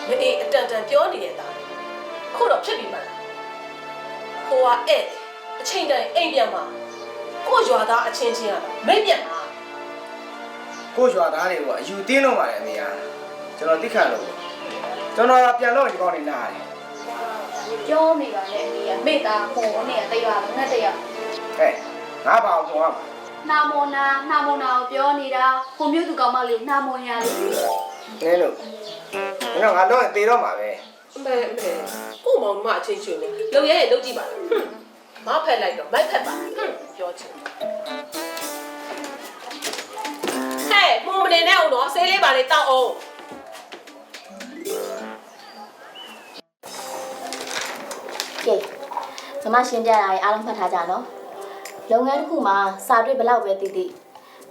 မအေးအတန်တန်ပြောနေရတာခုတော့ဖြစ်ပြီမလားဟိုကအချိန်တိုင်းအိမ်ပြန်မှာကိုရွာသားအချင်းချင်းကမိတ်ပြန်မှာကိုရွာသားတွေကိုအယူတင်းတော့ပါတယ်အမေကကျွန်တော်သိခါလို့ကျွန်တော်ပြန်လို့ဒီကောင်းနေလာတယ်ပြောနေပါလေအမေကမိသားဟိုနဲ့တရွာငတ်တရွာဟဲ့ငါပါအောင်ပြောရမှာနာမနာကိုပြောနေတာဟိုမျိုးသူကောင်မလေးနာမွန်ရလေးနဲလို့ကျွန်တော်ငါတော့တေတော့မှာပဲအမေကိုမောင်မအချင်းချင်းလေလုံရဲလုံကြည့်ပါလားမဖက်လိုက်တော့မိုက်ဖက်ပါပြောချင်ဟဲ့မိုးမနေနဲ့အောင်တော့ဆေးလေးပါလေးတောက်အောင်ကဲမမရှင်းပြတာရေအားလုံးမှတ်ထားကြနော်လုပ်ငန်းတစ်ခုမှာစာတွေ့ဘလောက်ပဲတည်တည်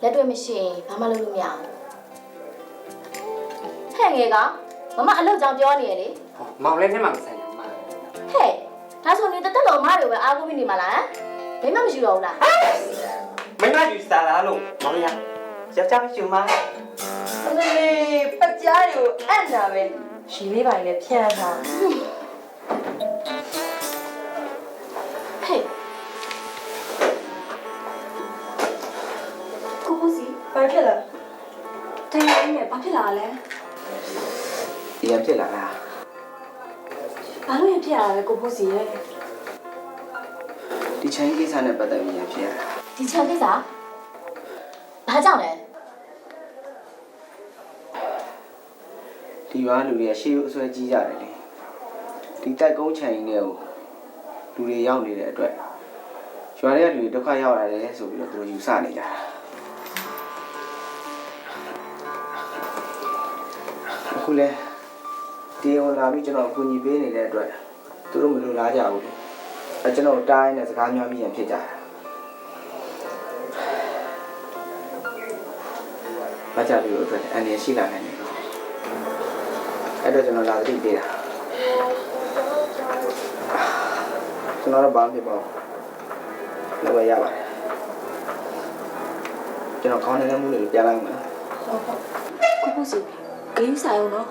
လက်တွေ့မရှိရင်ဘာမှလုပ်လို့မရဘူးဟဲ့ငယ်ကမမအလုပ်ကြောင်ပြောနေရလေမောင်လည်းနဲ့မှမဆိုင်ဘူးမဟဲ့ဒါဆိုနေတက်တော်မတွေပဲအားကိုးပြီးနေမှာလားဘယ်မှမရှိတော့ဘူးလားမင်းကယူစားလားလို့မောင်ရယောက်ျားမရှိမအမေပတ်ကြားကိုအံ့တာပဲရှီလေးပိုင်းလည်းဖြန့်ထားဟဲ့ကိုကိုစီဘာဖြစ်လဲတရားရင်းနဲ့ဘာဖြစ်လာလဲဒီရဖြစ်လာလားဘာလို့ရဖြစ်လာလဲကိုကိုစီရဲ့ဒီချင်းကိစ္စနဲ့ပတ်သက်ပြီးရဖြစ်ရတာဒီချမ်းကိစ္စဘာကြောင့်လဲဒီရွာလူတွေကရှေးဦးအစွဲကြီးကြတယ်လေဒီတိုက်ကုန်းချန်ရင်းတွေကိုလူတွေရောက်နေတဲ့အတွက်ရွာတွေကလူတွေဒုက္ခရောက်လာတယ်ဆိုပြီးတော့သူတို့ယူဆနေကြတာအခုလဲဒီအောင်လာပြီးကျွန်တော်အကူအညီပေးနေတဲ့အတွက်သူတို့မလိုလားကြဘူးလေအဲကျွန်တော်တိုင်းနဲ့စကားများပြီးရင်ဖြစ်ကြတာဘာကြောင့်ဒီလိုအတွက်အန်ရရှိလာနိုင်လဲအဲ့တော့ကျွန်တော်လာသတိပေးတာကျွန်တော်တော့ဘာမှမဖြစ်ပါဘူးလောရပါတယ်ကျွန်တော်ခေါင်းနဲ့မှုတွေပြလိုက်မယ်ကိုကိုစီဂိမ်းဆိုင်အောင်နော်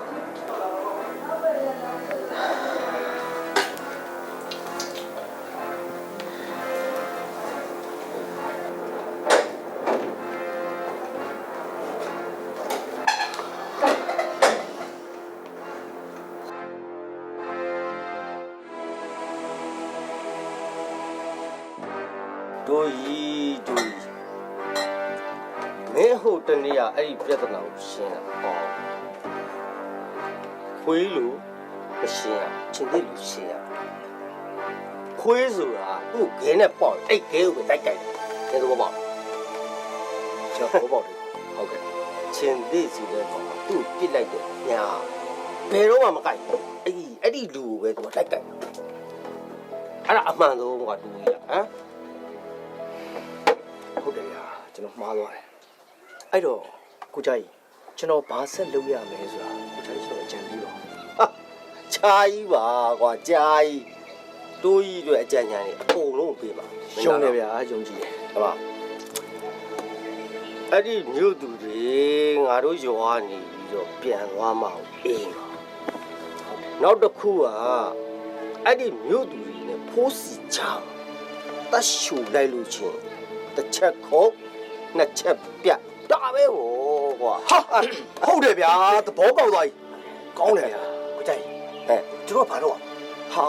တို့ကြီးမင်းဟုတ်တနေ့ကအဲ့ဒီပြဿနာကိုရှင်းတာဟောခွေးလို့မရှင်းရချင်းတိလို့ရှင်းရခွေးဆိုတာသူ့ခဲနဲ့ပေါ့အဲ့ခဲကိုပဲတိုက်ကြိုက်တယ်ဒါတော့ပေါ့ကျွန်တော်ပေါ့တယ်ဟုတ်ကဲ့ချင်းတိစီတဲ့ပေါ့သူ့ပြစ်လိုက်တယ်ညာဘယ်တော့မှမကြိုက်ဘူးအဲ့ဒီလူကိုပဲသူကတိုက်ကြိုက်တယ်အဲ့ဒါအမှန်ဆုံးကတူကြီးဟမ်ဟုတ်တယ်ဗျာကျွန်တော်မှားသွားတယ်အဲ့တော့ကိုကြိုက်ကျွန်တော်ဘာဆက်လုပ်ရမလဲဆိုတာကိုကြိုက်ကျွန်တော်အကြံပေးပါချာကြီးပါကွာဂျာကြီးတိုးကြီးတွေအကြံဉာဏ်တွေအကုန်လုံးပေးပါယုံတယ်ဗျာယုံကြည်တယ်ဟုတ်ပါအဲ့ဒီမြို့သူတွေငါတို့ရွာနေပြီးတော့ပြန်သွားမှအေးပါနောက်တစ်ခုကအဲ့ဒီမြို့သူတွေနဲ့ဖိုးစီချာတတ်ရှူလိုက်လို့ချင်းတစ်ချက်ခုတ်နှစ်ချက်ပြတ်ဒါပဲဟောကွာဟာဟုတ်တယ်ဗျာသဘောပေါက်သွားပြီကောင်းတယ်ဗျာကိုကြိုက်ဟဲ့ကျွန်တော်ဘာလုပ်ဟာ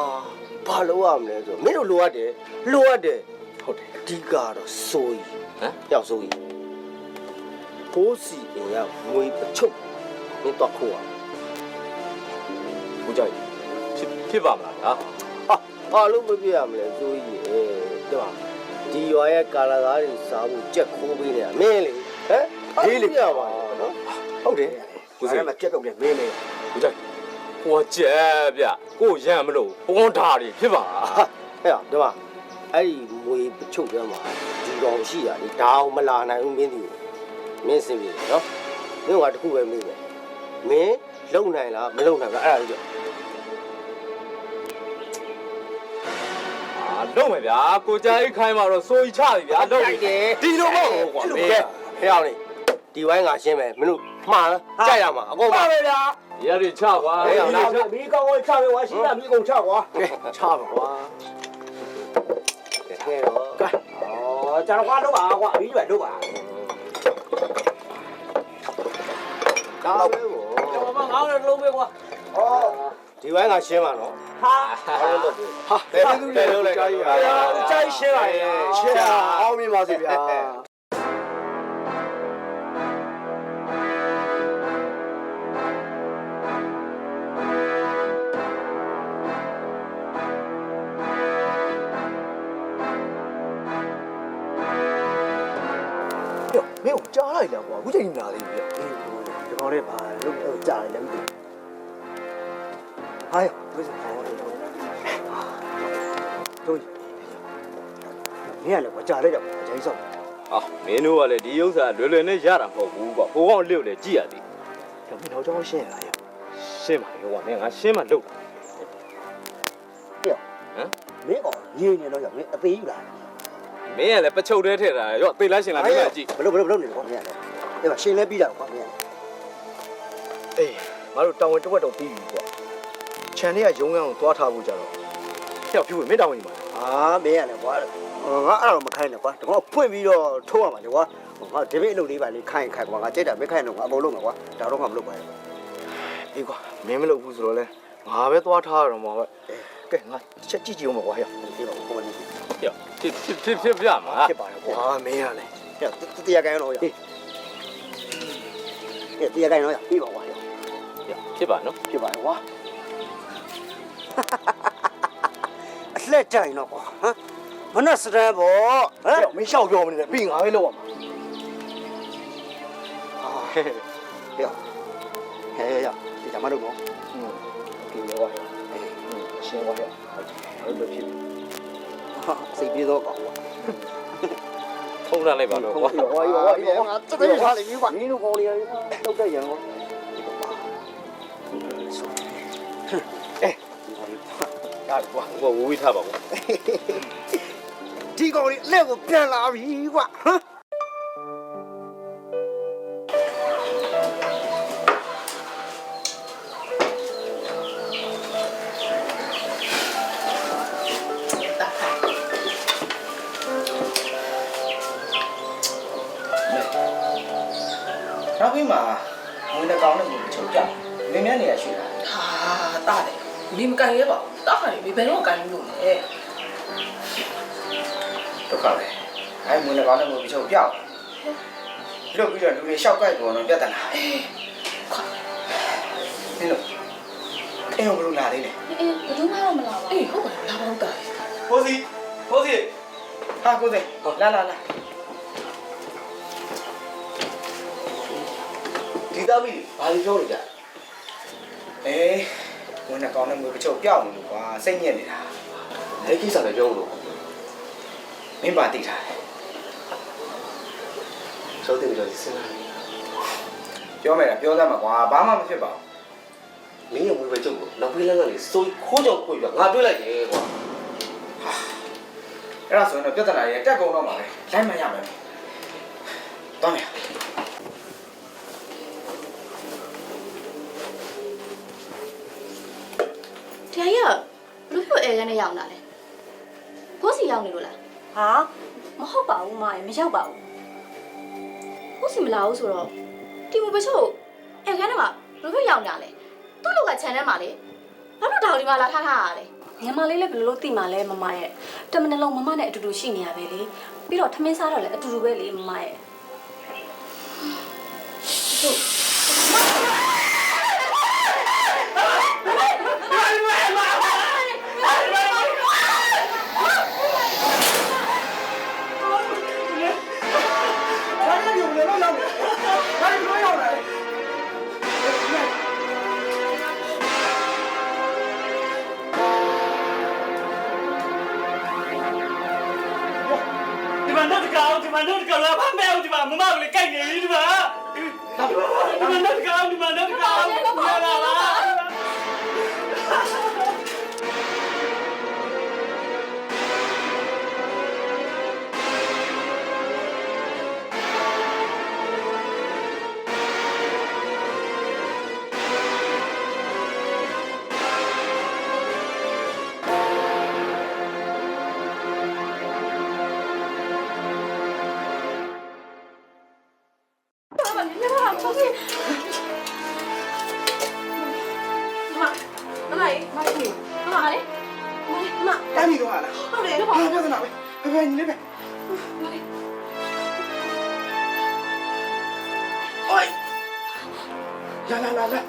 ဘာလုပ်ရမလဲဆိုမင်းတို့လိုအပ်တယ်ဟုတ်တယ်အဓိကတော့စိုးရီဟမ်ရောက်စိုးရီဖိုးစီအင်ရငွေပချုပ်မင်းတော့ခိုးရကိုကြိုက်ဖြစ်ပါမလားဟာဘာလို့မပြရမလဲစိုးရီတဲ့ဒီရွာရဲ့ကာလာကားတွေစားဖို့ကြက်ခိုးပေးနေတာမင်းလေဟမ်ဒီလေပြပါနော်ဟုတ်တယ်ကိုစိတ်မှာကြက်တော့လေမင်းလေကိုကြိုက်ဟိုကြက်ဗျကိုရမ်းမလို့ဘုံဓာတွေဖြစ်ပါဟဲ့ဒီမှာအဲ့ဒီမွေပချုပ်ထဲမှာဒီကောင်ရှိတာလေဒါအောင်မလာနိုင်ဘူးမင်းဒီမင်းစင်ပြီနော်မင်းကတခုပဲမေးမယ်မင်းလုံနိုင်လားမလုံနိုင်ဘူးအဲ့ဒါကြီးလုံးမယ်ဗျာကိုကြိုက်ခိုင်းမှာတော့စိုးရီချပြီဗျာလုံးဒီလိုမဟုတ်ဘူးကွာမင်းဟဲ့အောင်လေဒီဝိုင်းငါရှင်းမယ်မင်းတို့မှားလားကြိုက်ရမှာအကုန်ပါပဲဗျာ ရရချကွာ 哎呀，那米高我唱的，我现在米高唱我。ချပါကွာ 对了，哦，咱花都吧，花米远都吧。搞我，我们熬了卤味过哦，这碗俺先完了。哈，好，来来来，加油！哎呀，加油先来，先啊，好米嘛这边。没有加来了，我估计你哪里的？这搞的吧，都加来了。哎呀，为什么好？终于，你看了我加来了，我真爽。 ဟာမင်းတို့ကလည်းဒီဥစ္စာလွယ်လွယ်နဲ့ရတာမဟုတ်ဘူးကွာဟိုကောင်လှုပ်လေကြည့်ရသေး 这米头装新来呀？ ရှင်းပါလေကွာမင်းငါရှင်းမှလှုပ် 哎呦，没搞，年年都要没背了。 မင်းကလည်းပချုပ်တဲထည့်တာရော့သိလိုက်ရှင်လားမင်းကကြည့် 不不，你光面的，对吧？新来比较光面。哎，马路单位这个都低于过，前天永远多差不多了。要比没单位嘛？啊，没了我，我俺没看了我，我半米了抽完嘛的我这边路里边你看一看我这点没看着我没路嘛我，找到我没路过。哎哥，没路不说嘞，我别多差了嘛我，给我这几斤嘛我要，对吧？我问你。 ရောဖြစ်ပြမှာ ဖြစ်ပါလေကွာမင်းရလေတရားကိုင်းတော့ရတရားကိုင်းတော့ရပြီးပါကွာ ဖြစ်ပါနော် ဖြစ်ပါလေကွာအလှက်ကြိုင်တော့ကွာဟမ်မနှက်စတန်းပေါ့ဟမ်မင်းရှောက်ပြောမနေနဲ့ပြီးငါပဲလောက်ရမှာဟဲ့ဟဲ့ဒီကြမှာတော့နော်ဒီရောရှင်းသွားရဟုတ်လို့ဖြစ်စိတ်ပြေတော့ကောင်းကွာ ထုံးထားလိုက်ပါတော့ကွာ ငါတက်တက်ထားလိမ့်ပြီကွာနင်းတို့ကောင်းလေးလောက်တဲ့ရံကွာဒါကွာ ဟိုဝေးထားပါကွာ ဒီကောင်လေးလက်ကိုပြန်လာပြီကွာဟမ် နောက်ပြီးမှငွေနှကောင်နဲ့ကိုချုပ်ကြမင်းများနေရရှိတာ ဟာတာတယ်မင်းမကန်ရဲပါဘူးတာခိုင်မင်းဘယ်တော့ကန်လို့လဲ ဒုက္ခပဲအဲငွေနှကောင်နဲ့ကိုချုပ်ပြောက်ပြီးတော့လူတွေရှောက်ကြိုက်ပေါ်တော့ပြတ်တယ်လားမင်းတို့အဲ့ဘလို့လာသေးလဲ အေးဘယ်သူမှတော့မလာပါဘူး အေးဟုတ်ပါလားလာပါဦးတာ ဖိုးစီဟာကိုသိလာ ဒီသားမိဘာလို့ပြောနေကြ အေးငွေနှကောင်နဲ့ကိုချုပ်ပြောက်နေလို့ကွာစိတ်ညစ်နေတာ လဲကိစ္စလည်းပြောလို့ မင်းပါတိထားတယ် စောတဲ့ကြောစဉ်းစား ပြောမယ်လားပြောသမှာကွာဘာမှမဖြစ်ပါဘူး မင်းရဲ့ဝေပဲကျုပ်ကိုနောက်ပြေးလမ်းကနေစိုးခိုးကြောင်ခွေပြငါတွေ့လိုက်ရေကွာ အဲ့ဒါဆိုရင်တော့ပြဿနာတွေတက်ကုန်တော့မှာပဲလိုက်မှရမယ်တောင်းမယ် တရားရဘလို့ဖြစ်အဲကနေရောက်လာလဲဖိုးစီရောက်နေလို့လား ဟာမဟုတ်ပါဘူးမရေမရောက်ပါဘူး ဖိုးစီမလာဘူးဆိုတော့တီမိုပချို့အဲကနေမှာဘလို့ဖြစ်ရောက်နေလဲသူ့လောက်ကခြံထဲမှာလေဘာလို့ဒါဒီမှာလာထားထားရလဲ ညီမလေးလည်းဘယ်လိုလုပ်သိမှာလဲမမရဲ့တမနှလုံးမမနဲ့အတူတူရှိနေရပဲလေပြီးတော့ထမင်းစားတော့လည်းအတူတူပဲလေမမရဲ့ ချို့ ဒီမှာတော့လာဖမ်းမဲအောင်ဒီမှာမမကလည်းကြိုက်နေပြီဒီမှာဒီမှာတော့ကောင်းလာလာ ဟ ချောစီမလေးမလေးမ တိုင်းပြီတော့ဟာလား ဟုတ်တယ် ဘာပြဿနာပဲညီလေးပဲအိုးလာ